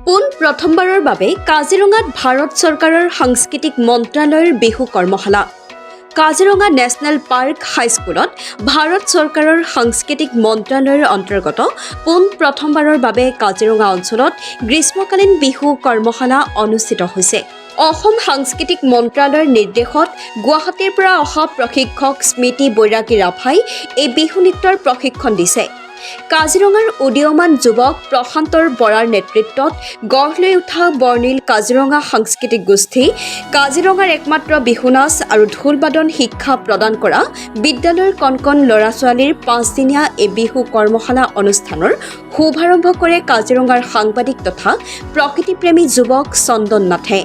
পোন প্ৰথমবাৰৰ বাবে কাজিৰঙাত ভাৰত চৰকাৰৰ সাংস্কৃতিক মন্ত্ৰালয়ৰ বিহু কৰ্মশালা। কাজিৰঙা নেশ্যনেল পাৰ্ক হাইস্কুলত ভাৰত চৰকাৰৰ সাংস্কৃতিক মন্ত্ৰালয়ৰ অন্তৰ্গত পোন প্ৰথমবাৰৰ বাবে কাজিৰঙা অঞ্চলত গ্ৰীষ্মকালীন বিহু কৰ্মশালা অনুষ্ঠিত হৈছে। অসম সাংস্কৃতিক মন্ত্ৰালয়ৰ নিৰ্দেশত গুৱাহাটীৰ পৰা অহা প্ৰশিক্ষক স্মৃতি বৈৰাগী ৰাভাই এই বিহু নৃত্যৰ প্ৰশিক্ষণ দিছে। কাজিৰঙাৰ উদীয়মান যুৱক প্ৰশান্তৰ বৰাৰ নেতৃত্বত গঢ় লৈ উঠা বৰ্ণিল কাজিৰঙা সাংস্কৃতিক গোষ্ঠী, কাজিৰঙাৰ একমাত্ৰ বিহু নাচ আৰু ঢোল-বাদন শিক্ষা প্ৰদান কৰা বিদ্যালয়ৰ কণ ল'ৰা-ছোৱালীৰ 5 দিনীয়া এই বিহু কৰ্মশালা অনুষ্ঠানৰ শুভাৰম্ভ কৰে কাজিৰঙাৰ সাংবাদিক তথা প্ৰকৃতিপ্ৰেমী যুৱক চন্দন নাথে।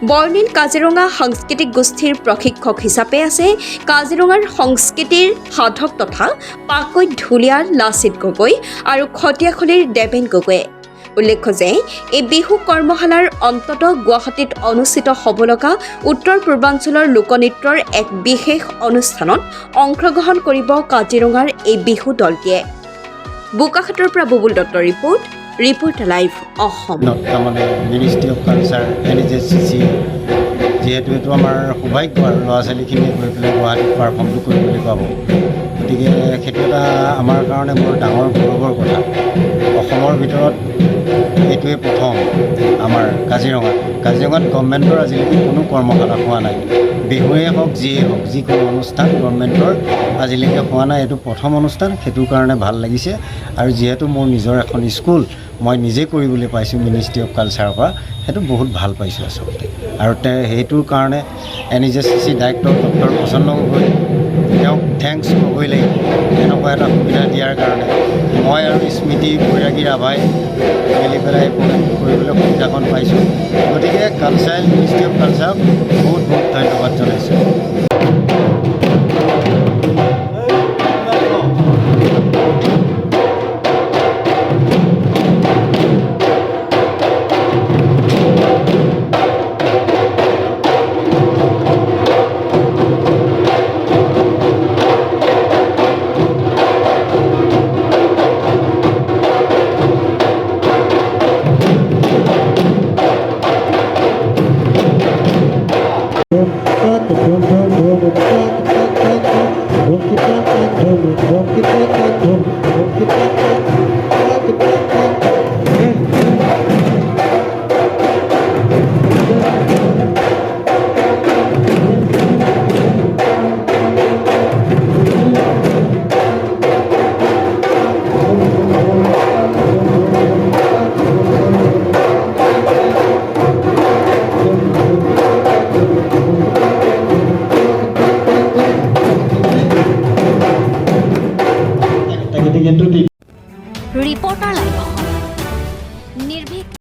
বৰ্ণিল কাজিৰঙা সাংস্কৃতিক গোষ্ঠীৰ প্ৰশিক্ষক হিচাপে আছে কাজিৰঙাৰ সংস্কৃতিৰ সাধক তথা পাকৈত ঢুলীয়াৰ লাচিত গগৈ আৰু খটিয়াখলিৰ দেৱেন গগৈয়ে। উল্লেখ্য যে এই বিহু কৰ্মশালাৰ অন্তত গুৱাহাটীত অনুষ্ঠিত হ'ব লগা উত্তৰ পূৰ্বাঞ্চলৰ লোকনৃত্যৰ এক বিশেষ অনুষ্ঠানত অংশগ্ৰহণ কৰিব কাজিৰঙাৰ এই বিহু দলটিয়ে। বোকাখাটৰ পৰা বুবুল দত্তৰ ৰিপৰ্ট লাইভ অসম। মানে মিনিষ্ট্ৰী অফ কালচাৰ NHSCC যিহেতু এইটো আমাৰ সৌভাগ্য আৰু ল'ৰা ছোৱালীখিনিয়ে গৈ পেলাই গুৱাহাটীত পাৰফৰ্মটো কৰিবলৈ পাব, গতিকে সেইটো এটা আমাৰ কাৰণে বৰ ডাঙৰ গৌৰৱৰ কথা। অসমৰ ভিতৰত এইটোৱে প্ৰথম আমাৰ কাজিৰঙাত গভৰ্ণমেণ্টৰ আজিলৈকে কোনো কৰ্মশালা হোৱা নাই। বিহুৱে হওক যিয়ে হওক যিকোনো অনুষ্ঠান গভৰ্ণমেণ্টৰ আজিলৈকে হোৱা নাই, এইটো প্ৰথম অনুষ্ঠান। সেইটো কাৰণে ভাল লাগিছে। আৰু যিহেতু মোৰ নিজৰ এখন স্কুল মই নিজে কৰিবলৈ পাইছোঁ মিনিষ্ট্ৰী অফ কালচাৰৰ পৰা, সেইটো বহুত ভাল পাইছোঁ আচলতে। আৰু সেইটোৰ কাৰণে NHSCC ডাইৰেক্টৰ ডক্টৰ প্ৰসন্ন গগৈ, তেওঁক থেংকছ ক'বই লাগিব এনেকুৱা এটা সুবিধা দিয়াৰ কাৰণে। মই আৰু স্মৃতি বৈৰাগী ৰাভাই মিলি পেলাই প্ৰগ্ৰেমটো কৰিবলৈ সুবিধাখন পাইছোঁ। গতিকে মিনিষ্ট্ৰী অফ কালচাৰক বহুত ধন্যবাদ জনাইছোঁ। Reporter live.